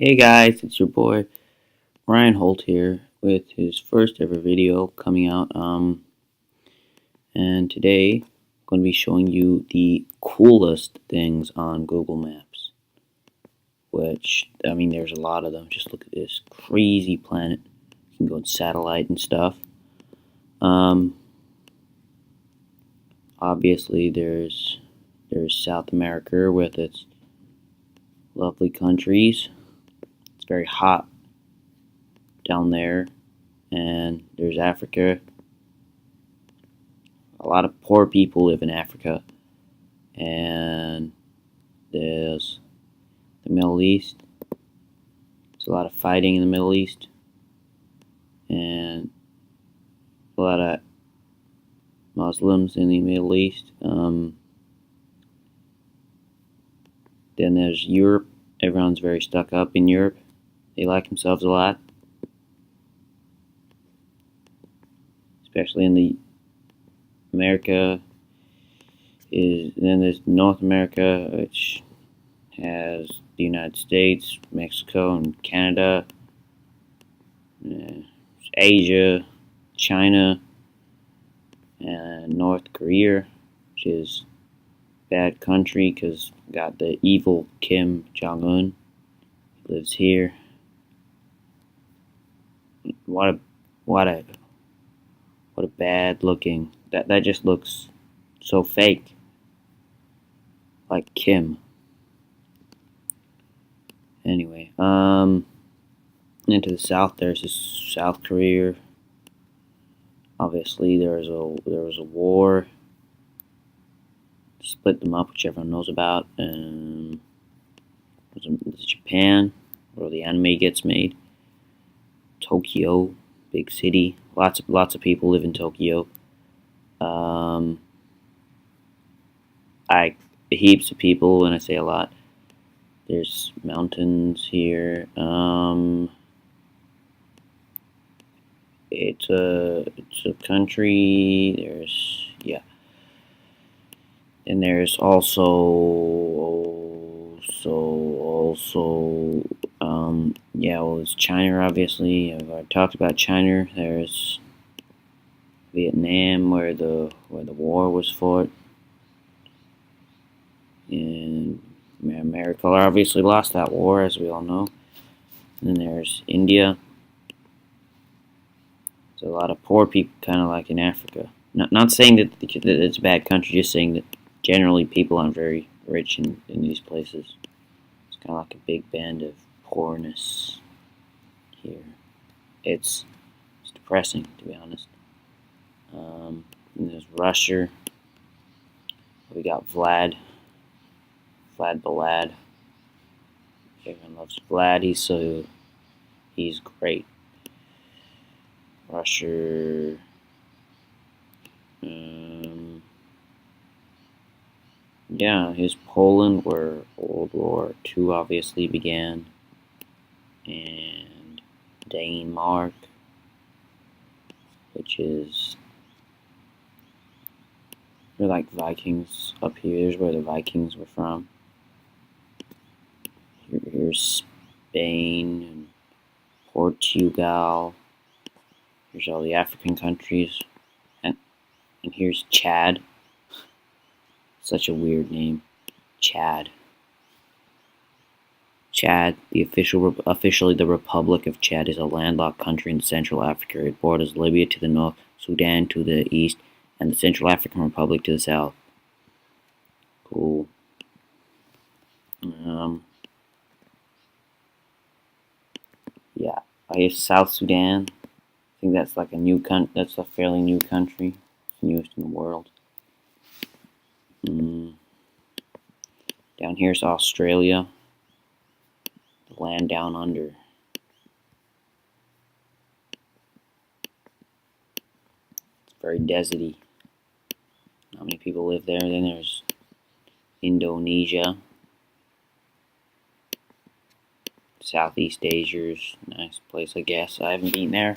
Hey guys, it's your boy Ryan Holt here with his first ever video coming out. And today I'm going to be showing you the coolest things on Google Maps. Which, I mean, there's a lot of them. Just look at this crazy planet. You can go on satellite and stuff. Obviously, there's South America with its lovely countries. It's very hot down there, and there's Africa. A lot of poor people live in Africa, and there's the Middle East. There's a lot of fighting in the Middle East, and a lot of Muslims in the Middle East. Then there's Europe. Everyone's very stuck up in Europe. They like themselves a lot, especially in the America. Then there's North America, which has the United States, Mexico, and Canada. Asia, China, and North Korea, which is a bad country because got the evil Kim Jong-un. He lives here. What a bad looking. That just looks so fake. Like Kim. Anyway, into the south there's this South Korea. Obviously there was a war. Split them up, which everyone knows about. And there's Japan, where the anime gets made. Tokyo, big city. Lots of people live in Tokyo. Heaps of people, when I say a lot. There's mountains here. It's a country. And there's also well, it's China, obviously. I've already talked about China. There's Vietnam, where the war was fought. And America obviously lost that war, as we all know. And then there's India. There's a lot of poor people, kind of like in Africa. Not saying that it's a bad country, just saying that generally people aren't very rich in these places. It's kind of like a big band of poorness here. It's depressing, to be honest. And there's Russia. We got Vlad the Lad. Everyone loves Vlad. He's great. Russia. Yeah, here's Poland, where World War II obviously began, and Denmark, which is, they're like Vikings up here. Here's where the Vikings were from. Here's Spain and Portugal. Here's all the African countries, and here's Chad. Such a weird name, Chad. Chad, officially the Republic of Chad, is a landlocked country in Central Africa. It borders Libya to the north, Sudan to the east, and the Central African Republic to the south. Cool. Yeah, I guess South Sudan. I think that's like a new country. That's a fairly new country, newest in the world. Down here's Australia, the land down under. It's very deserty. Not many people live there. Then there's Indonesia. Southeast Asia's a nice place, I guess. I haven't been there.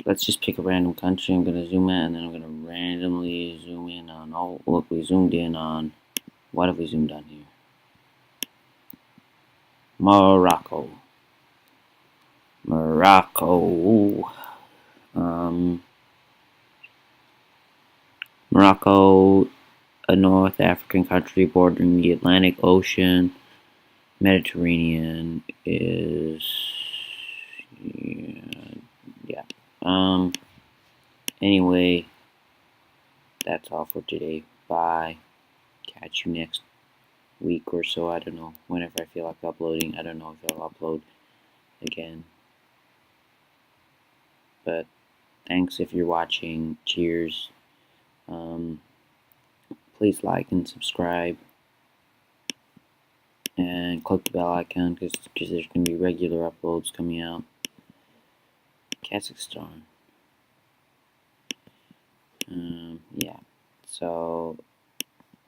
Let's just pick a random country. I'm going to zoom in, and then I'm going to randomly zoom in on on. Oh, look, we zoomed in on. What have we zoomed on here? Morocco. Morocco, a North African country bordering the Atlantic Ocean, Mediterranean, is yeah. Anyway, that's all for today. Bye. Catch you next week or so. I don't know. Whenever I feel like uploading. I don't know if I'll upload again. But thanks if you're watching. Cheers. Please like and subscribe. And click the bell icon because there's going to be regular uploads coming out. Kazakhstan. Yeah. So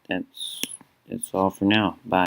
that's all for now. Bye.